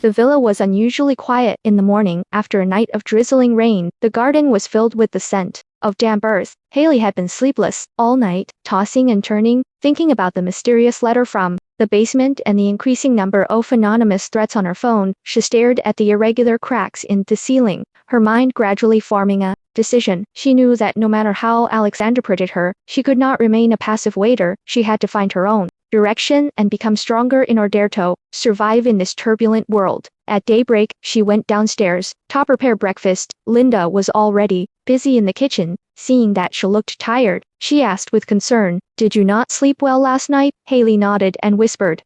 The villa was unusually quiet in the morning. After a night of drizzling rain, the garden was filled with the scent of damp earth. Haley had been sleepless all night, tossing and turning, thinking about the mysterious letter from the basement and the increasing number of anonymous threats on her phone. She stared at the irregular cracks in the ceiling, her mind gradually forming a decision. She knew that no matter how Alexander treated her, she could not remain a passive waiter. She had to find her own direction and become stronger in order to survive in this turbulent world. At daybreak, she went downstairs to prepare breakfast. Linda was already busy in the kitchen. Seeing that she looked tired, she asked with concern, "Did you not sleep well last night?" Haley nodded and whispered,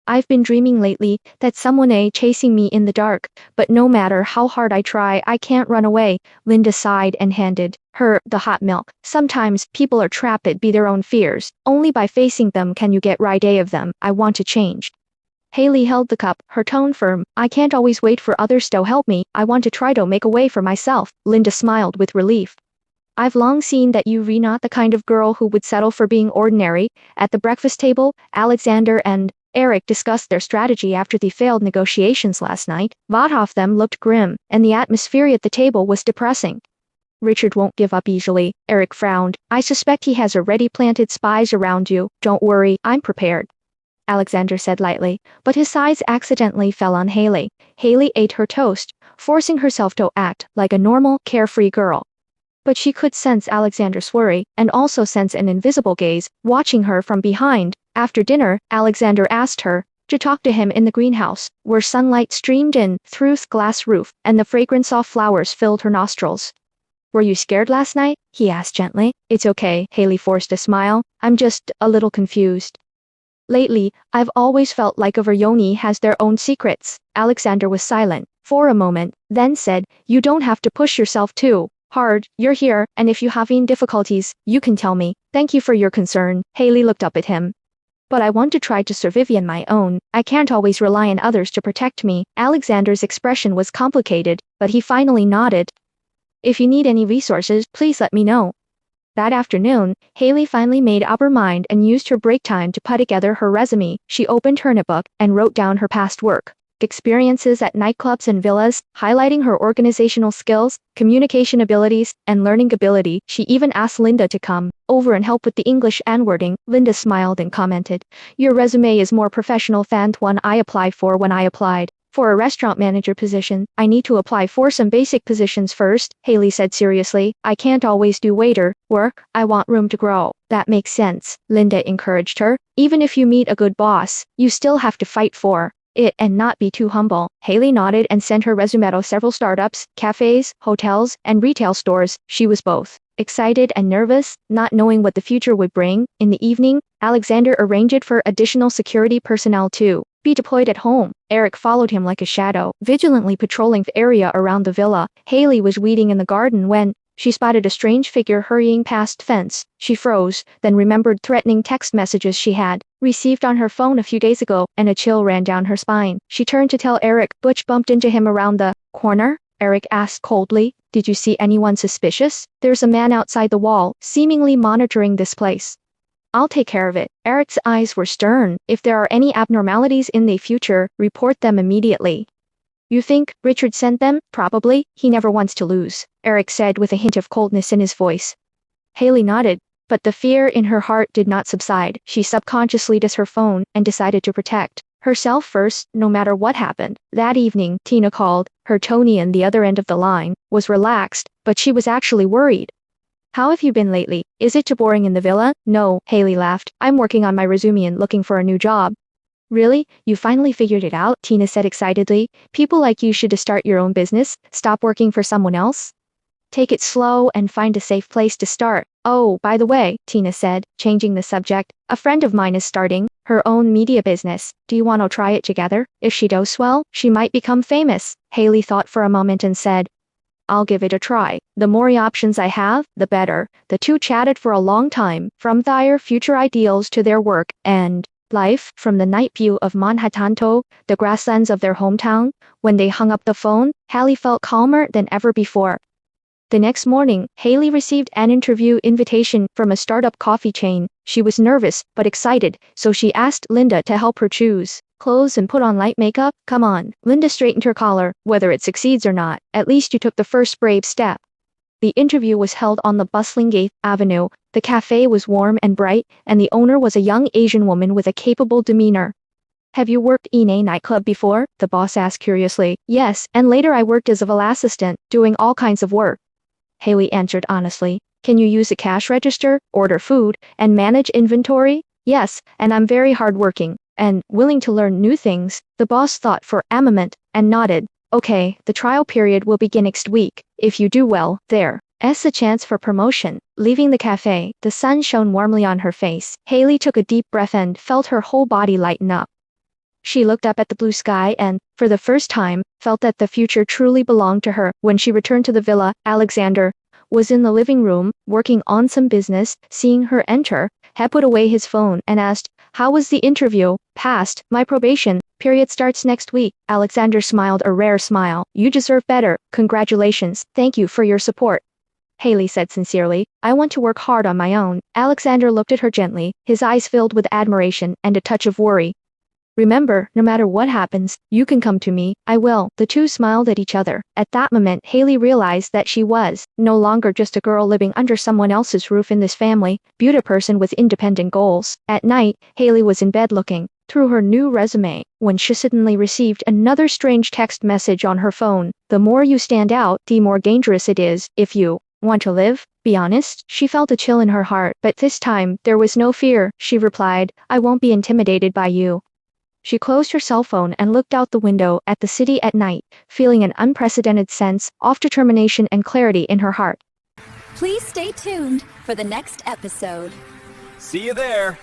"I've been dreaming lately that someone is chasing me in the dark, but no matter how hard I try, I can't run away." Linda sighed and handed her the hot milk. "Sometimes people are trapped by their own fears. Only by facing them can you get rid of them. I want to change." Haley held the cup, her tone firm. "I can't always wait for others to help me. I want to try to make a way for myself." Linda smiled with relief. "I've long seen that you're not the kind of girl who would settle for being ordinary." At the breakfast table, Alexander and Eric discussed their strategy after the failed negotiations last night. Both of them looked grim, and the atmosphere at the table was depressing. "Richard won't give up easily," Eric frowned. "I suspect he has already planted spies around you." "Don't worry, I'm prepared," Alexander said lightly, but his eyes accidentally fell on Haley. Haley ate her toast, forcing herself to act like a normal, carefree girl. But she could sense Alexander's worry, and also sense an invisible gaze, watching her from behind. After dinner, Alexander asked her to talk to him in the greenhouse, where sunlight streamed in through the glass roof, and the fragrance of flowers filled her nostrils. "Were you scared last night?" he asked gently. "It's okay," Haley forced a smile. "I'm just a little confused. Lately, I've always felt like Everyoni has their own secrets." Alexander was silent for a moment, then said, "You don't have to push yourself too hard. You're here, and if you have any difficulties, you can tell me." "Thank you for your concern." Haley looked up at him. "But I want to try to survive on my own. I can't always rely on others to protect me." Alexander's expression was complicated, but he finally nodded. "If you need any resources, please let me know." That afternoon, Haley finally made up her mind and used her break time to put together her resume. She opened her notebook and wrote down her past work experiences at nightclubs and villas, highlighting her organizational skills, communication abilities, and learning ability. She even asked Linda to come over and help with the English and wording. Linda smiled and commented, "Your resume is more professional than the one I applied for. When I applied for a restaurant manager position, I need to apply for some basic positions first." Haley said seriously, "I can't always do waiter work. I want room to grow." "That makes sense," Linda encouraged her. "Even if you meet a good boss, you still have to fight for it and not be too humble." Haley nodded and sent her resume to several startups, cafes, hotels, and retail stores. She was both excited and nervous, not knowing what the future would bring. In the evening, Alexander arranged for additional security personnel to be deployed at home. Eric followed him like a shadow, vigilantly patrolling the area around the villa. Haley was weeding in the garden when she spotted a strange figure hurrying past the fence. She froze, then remembered threatening text messages she had received on her phone a few days ago, and a chill ran down her spine. She turned to tell Eric. "Butch bumped into him around the corner?" Eric asked coldly. "Did you see anyone suspicious?" "There's a man outside the wall, seemingly monitoring this place. I'll take care of it." Eric's eyes were stern. "If there are any abnormalities in the future, report them immediately." "You think Richard sent them?" "Probably. He never wants to lose," Eric said with a hint of coldness in his voice. Haley nodded, but the fear in her heart did not subside. She subconsciously took her phone and decided to protect herself first, no matter what happened. That evening, Tina called. Her Tony on the other end of the line was relaxed, but she was actually worried. "How have you been lately? Is it too boring in the villa?" "No," Haley laughed. "I'm working on my resume and looking for a new job." "Really? You finally figured it out?" Tina said excitedly. "People like you should start your own business. Stop working for someone else. Take it slow and find a safe place to start." "Oh, by the way," Tina said, changing the subject, "a friend of mine is starting her own media business. Do you want to try it together? If she does well, she might become famous." Haley thought for a moment and said, "I'll give it a try. The more options I have, the better." The two chatted for a long time, from their future ideals to their work and life, from the night view of Manhattan to the grasslands of their hometown. When they hung up the phone, Haley felt calmer than ever before. The next morning, Haley received an interview invitation from a startup coffee chain. She was nervous but excited, so she asked Linda to help her choose clothes and put on light makeup? Come on. Linda straightened her collar. Whether it succeeds or not, at least you took the first brave step. The interview was held on the bustling 8th Avenue. The cafe was warm and bright, and the owner was a young Asian woman with a capable demeanor. Have you worked in a nightclub before? The boss asked curiously. Yes, and later I worked as a valet assistant, doing all kinds of work. Haley answered honestly. Can you use a cash register, order food, and manage inventory? Yes, and I'm very hardworking, and willing to learn new things. The boss thought for a moment, and nodded. Okay, the trial period will begin next week. If you do well, there's a chance for promotion. Leaving the cafe, the sun shone warmly on her face. Haley took a deep breath and felt her whole body lighten up. She looked up at the blue sky and, for the first time, felt that the future truly belonged to her. When she returned to the villa, Alexander was in the living room, working on some business. Seeing her enter, he put away his phone and asked, how was the interview? Passed. My probation period starts next week. Alexander smiled a rare smile. You deserve better. Congratulations. Thank you for your support. Haley said sincerely. I want to work hard on my own. Alexander looked at her gently, his eyes filled with admiration and a touch of worry. Remember, no matter what happens, you can come to me. I will. The two smiled at each other. At that moment, Haley realized that she was no longer just a girl living under someone else's roof in this family, but a person with independent goals. At night, Haley was in bed looking through her new resume when she suddenly received another strange text message on her phone. The more you stand out, the more dangerous it is. If you want to live, be honest. She felt a chill in her heart, but this time, there was no fear. She replied, I won't be intimidated by you. She closed her cell phone and looked out the window at the city at night, feeling an unprecedented sense of determination and clarity in her heart. Please stay tuned for the next episode. See you there.